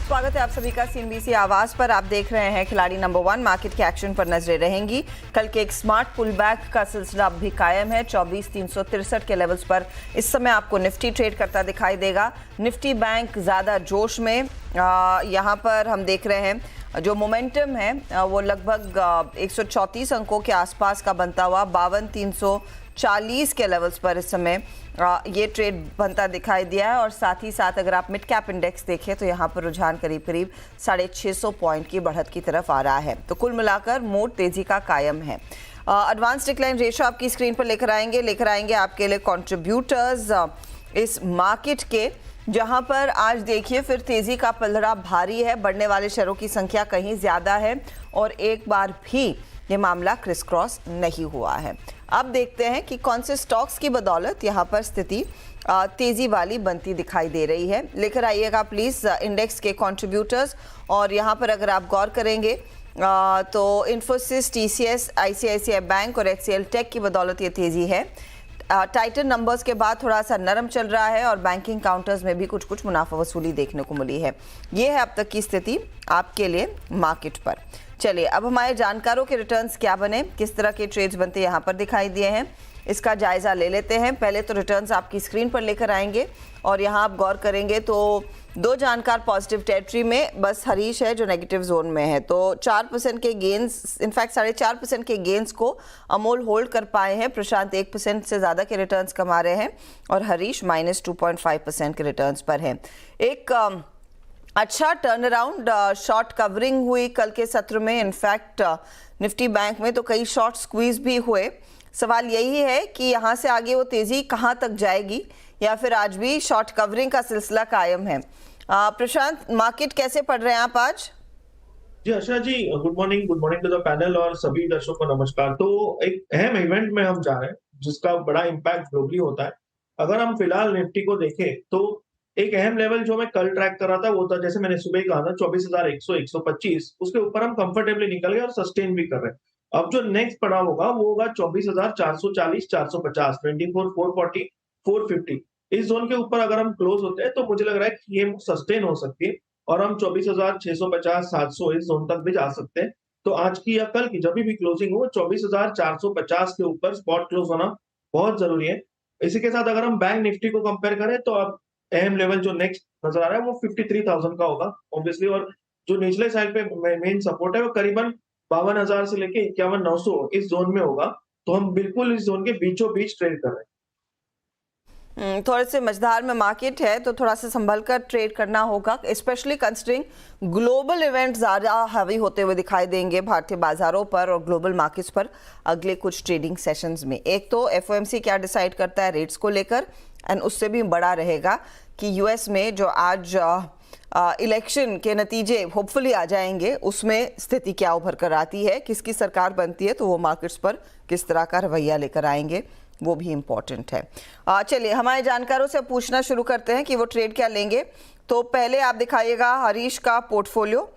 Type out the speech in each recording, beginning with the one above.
स्वागत है आप सभी का सीएनबीसी आवाज पर। आप देख रहे हैं खिलाड़ी नंबर 1। मार्केट के एक्शन पर नजरें रहेंगी। कल के एक स्मार्ट पुल बैक का सिलसिला अब भी कायम है। 24,363 के लेवल्स पर इस समय आपको निफ्टी ट्रेड करता दिखाई देगा। निफ्टी बैंक ज्यादा जोश में, यहाँ पर हम देख रहे हैं जो मोमेंटम है वो लगभग 134 अंकों के आसपास का बनता हुआ 52,340 के लेवल्स पर इस समय ये ट्रेड बनता दिखाई दिया है। और साथ ही साथ अगर आप मिड कैप इंडेक्स देखें तो यहाँ पर रुझान करीब करीब 650 पॉइंट की बढ़त की तरफ आ रहा है। तो कुल मिलाकर मोड तेजी का कायम है। एडवांस डिक्लाइन रेशो आपकी स्क्रीन पर लेकर आएंगे आपके लिए कंट्रीब्यूटर्स इस मार्केट के, जहां पर आज देखिए फिर तेजी का पलड़ा भारी है। बढ़ने वाले शेयरों की संख्या कहीं ज्यादा है और एक बार भी ये मामला क्रिस क्रॉस नहीं हुआ है। अब देखते हैं कि कौन से स्टॉक्स की बदौलत यहाँ पर स्थिति तेजी वाली बनती दिखाई दे रही है। लेकर आइएगा प्लीज इंडेक्स के कंट्रीब्यूटर्स। और यहाँ पर अगर आप गौर करेंगे तो इन्फोसिस, टीसीएस, आईसीआईसीआई बैंक और एक्सीएल टेक की बदौलत ये तेजी है। टाइटन नंबर्स के बाद थोड़ा सा नरम चल रहा है और बैंकिंग काउंटर्स में भी कुछ मुनाफा वसूली देखने को मिली है। ये है अब तक की स्थिति आपके लिए मार्केट पर। चलिए अब हमारे जानकारों के रिटर्न्स क्या बने, किस तरह के ट्रेड्स बनते यहाँ पर दिखाई दिए हैं, इसका जायजा ले लेते हैं। पहले तो रिटर्न्स आपकी स्क्रीन पर लेकर आएंगे और यहाँ आप गौर करेंगे तो दो जानकार पॉजिटिव टेरिटरी में, बस हरीश है जो नेगेटिव जोन में है। तो 4% के गेंस, इनफैक्ट 4.5% के गेंस को अमोल होल्ड कर पाए हैं। प्रशांत 1% से ज़्यादा के रिटर्न्स कमा रहे हैं और हरीश -2.5% के रिटर्न्स पर हैं। एक अच्छा टर्न अराउंड शॉर्ट कवरिंग हुई कल के सत्र में। इनफैक्ट निफ्टी बैंक में तो कई शॉर्ट स्क्वीज भी हुए। सवाल यही है कि यहाँ से आगे वो तेजी कहाँ तक जाएगी या फिर आज भी शॉर्ट कवरिंग का सिलसिला कायम है। प्रशांत, मार्केट कैसे पढ़ रहे हैं आप आज? जी Asha ji, good morning to the panel और सभी दर्शकों को नमस्कार। तो एक अहम इवेंट में हम जा रहे हैं जिसका बड़ा इम्पैक्ट ग्लोबली होता है। अगर हम फिलहाल निफ्टी को देखें तो एक अहम लेवल जो मैं कल ट्रैक कर रहा था वो था, जैसे मैंने सुबह ही कहा था, 24,100 125, उसके ऊपर हम कंफर्टेबली निकल गए और सस्टेन भी कर रहे हैं। अब जो नेक्स्ट पड़ा होगा वो होगा 24,440 450, 24,440 450। इस जोन के ऊपर अगर हम क्लोज होते हैं तो मुझे लग रहा है कि ये सस्टेन हो सकती है और हम 24,650 700 इस जोन तक भी जा सकते हैं। तो आज की या कल की जब भी क्लोजिंग हो 24,450 के ऊपर स्पॉट क्लोज होना बहुत जरूरी है। इसी के साथ अगर हम बैंक निफ्टी को कंपेयर करें तो अब अहम लेवल जो नेक्स्ट नजर आ रहा है वो 53,000 का होगा ऑब्वियसली। और जो निचले साइड पे मेन सपोर्ट है वो करीबन 52,000 से लेके 51,900 इस जोन में होगा। तो हम बिल्कुल इस जोन के बीचों बीच ट्रेड कर रहे हैं। थोड़े से मझधार में मार्केट है तो थोड़ा सा संभल कर ट्रेड करना होगा, स्पेशली कंसिडरिंग ग्लोबल इवेंट ज़्यादा हावी होते हुए दिखाई देंगे भारतीय बाजारों पर और ग्लोबल मार्केट्स पर अगले कुछ ट्रेडिंग सेशंस में। एक तो एफओएमसी क्या डिसाइड करता है रेट्स को लेकर, एंड उससे भी बड़ा रहेगा कि यूएस में जो आज इलेक्शन के नतीजे होपफुली आ जाएंगे उसमें स्थिति क्या उभर कर आती है, किसकी सरकार बनती है तो वो मार्केट्स पर किस तरह का रवैया लेकर आएंगे, वो भी इम्पॉर्टेंट है। चलिए हमारे जानकारों से पूछना शुरू करते हैं कि वो ट्रेड क्या लेंगे। तो पहले आप दिखाइएगा हरीश का पोर्टफोलियो।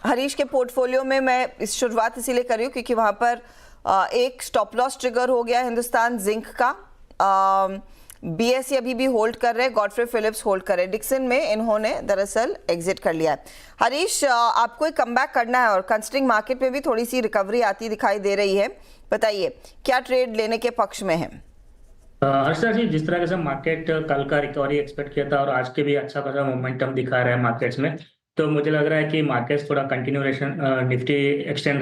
हरीश के पोर्टफोलियो में मैं इस शुरुआत इसीलिए कर रही हूँ क्योंकि वहाँ पर एक स्टॉप लॉस ट्रिगर हो गया हिंदुस्तान जिंक का। बीएसई अभी भी होल्ड कर रहे हैं, गॉडफ्रे फिलिप्स होल्ड कर रहे हैं। डिक्सन में इन्होंने दरअसल एग्जिट कर लिया है। हरीश, आपको एक कमबैक करना है और कंसिडरिंग मार्केट में भी थोड़ी सी रिकवरी आती दिखाई दे रही है, बताइए क्या ट्रेड लेने के पक्ष में है? हर्षा जी, जिस तरह से मार्केट कल का रिकवरी एक्सपेक्ट किया था और आज के भी अच्छा खासा मोमेंटम दिखा रहा है मार्केट्स में, तो मुझे लग रहा है कि मार्केट्स थोड़ा कंटिन्यूएशन निफ्टी एक्सटेंड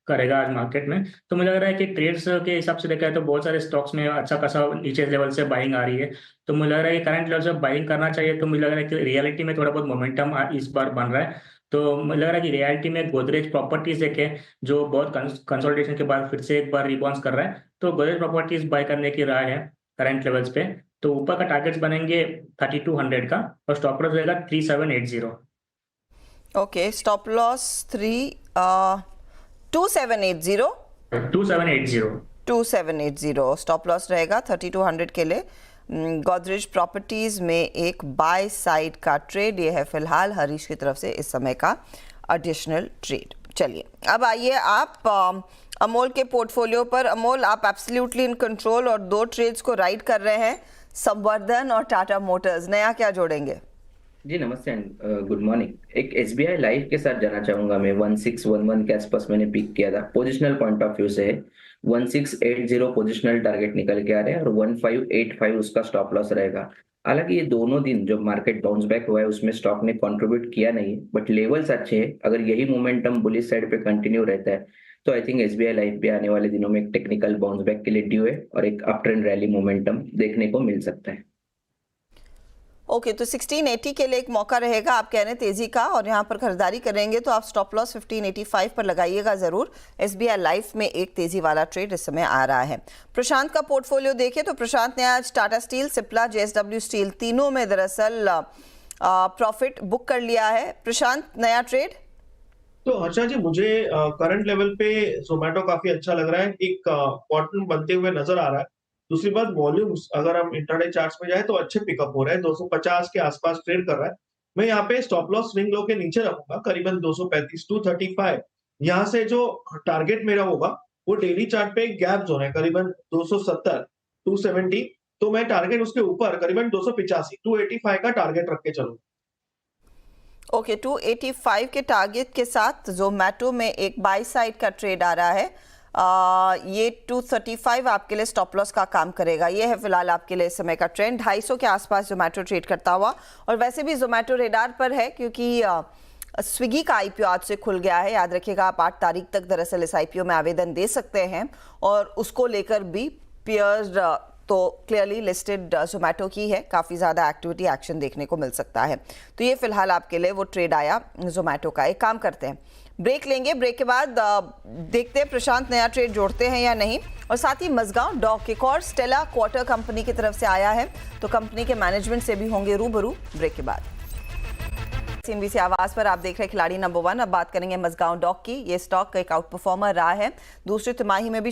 करेगा आज मार्केट में। तो मुझे लग रहा है कि ट्रेड्स के हिसाब से देखा है तो बहुत सारे स्टॉक्स में अच्छा खासा नीचे लेवल से बाइंग आ रही है। तो मुझे लग रहा है कि करंट लेवल से बाइंग करना चाहिए। तो मुझे लग रहा है कि रियलिटी में थोड़ा बहुत मोमेंटम इस बार बन रहा है। तो मुझे लग रहा है कि रियलिटी में गोदरेज प्रॉपर्टीज देखें जो बहुत कंसोलिडेशन के बाद फिर से एक बार रिबाउंस कर रहा है, तो गोदरेज प्रॉपर्टीज बाय करने की राय है करंट लेवल्स पे। तो ऊपर का टारगेट्स बनेंगे 3200 का और स्टॉप लॉस रहेगा 3780। Okay, stop loss 2780 stop loss रहेगा 3200 के लिए। गोदरेज प्रॉपर्टीज में एक बाय साइड का ट्रेड ये है फिलहाल हरीश की तरफ से इस समय का एडिशनल ट्रेड। चलिए अब आइए आप अमोल के पोर्टफोलियो पर। अमोल, आप एब्सोल्युटली इन कंट्रोल और 2 ट्रेड्स को राइड कर रहे हैं, संवर्धन और टाटा मोटर्स। नया क्या जोड़ेंगे? जी नमस्ते एंड गुड मॉर्निंग। एक एसबीआई लाइफ के साथ जाना चाहूंगा मैं। 1611 के आसपास मैंने पिक किया था। पोजिशनल पॉइंट ऑफ व्यू से 1680 पोजिशनल टारगेट निकल के आ रहे हैं और 1585 उसका स्टॉप लॉस रहेगा। हालांकि ये दोनों दिन जो मार्केट बाउंस बैक हुआ है उसमें स्टॉक ने कंट्रीब्यूट किया नहीं, बट लेवल्स अच्छे हैं। अगर यही मोमेंटम बुलिश साइड पे कंटिन्यू रहता है तो आई थिंक एसबीआई लाइफ भी आने वाले दिनों में एक टेक्निकल बाउंस बैक के लिए ड्यू है और एक अप ट्रेंड रैली मोमेंटम देखने को मिल सकता है। ओके, तो 1680 के लिए एक मौका रहेगा आप कह रहे हैं तेजी का, और यहाँ पर खरीदारी करेंगे तो आप स्टॉप लॉस 1585 पर लगाइएगा जरूर। एसबीआई लाइफ में एक तेजी वाला ट्रेड इस समय आ रहा है। प्रशांत का पोर्टफोलियो देखें तो प्रशांत ने आज Tata steel, Cipla, JSW steel तीनों में दरअसल प्रॉफिट बुक कर लिया है। प्रशांत, नया ट्रेड? तो हर्षा जी, मुझे करंट लेवल पे जोमेटो काफी अच्छा लग रहा है, एक पैटर्न बनते हुए नजर आ रहा है। दूसरी बात, वॉल्यूम्स अगर हम इंट्राडे चार्ट्स में जाए तो अच्छे पिकअप हो रहे हैं, 250 के आसपास ट्रेड कर रहा है। मैं यहाँ पे स्टॉप लॉस स्विंग लो के नीचे रखूंगा, करीबन 235 235। यहाँ से जो टारगेट मेरा होगा वो डेली चार्ट पे एक गैप जोन है, करीबन 270 270। तो मैं टारगेट उसके ऊपर करीबन 285 285 का टारगेट रख के चलूंगा। ओके, 285 के टारगेट के साथ जोमेटो में एक बाई साइड का ट्रेड आ रहा है। ये 235 आपके लिए स्टॉप लॉस का काम करेगा। ये है फिलहाल आपके लिए इस समय का ट्रेंड। 250 के आसपास जोमेटो ट्रेड करता हुआ, और वैसे भी जोमेटो रेडार पर है क्योंकि स्विगी का आईपीओ आज से खुल गया है। याद रखिएगा, आप 8 तारीख तक दरअसल इस आईपीओ में आवेदन दे सकते हैं, और उसको लेकर भी पीयर्स तो क्लियरली लिस्टेड जोमेटो की है। काफ़ी ज़्यादा एक्टिविटी, एक्शन देखने को मिल सकता है। तो ये फिलहाल आपके लिए वो ट्रेड आया जोमेटो का। एक काम करते हैं, ब्रेक लेंगे, ब्रेक के बाद देखते हैं प्रशांत नया ट्रेड जोड़ते हैं या नहीं। और साथ ही मजगांव डॉक एक और स्टेला क्वार्टर कंपनी की तरफ से आया है, तो कंपनी के मैनेजमेंट से भी होंगे रूबरू ब्रेक के बाद। सीएनबीसी आवाज पर आप देख रहे हैं खिलाड़ी नंबर 1। अब बात करेंगे मजगांव डॉक की। ये स्टॉक एक आउट परफॉर्मर रहा है, दूसरी तिमाही में भी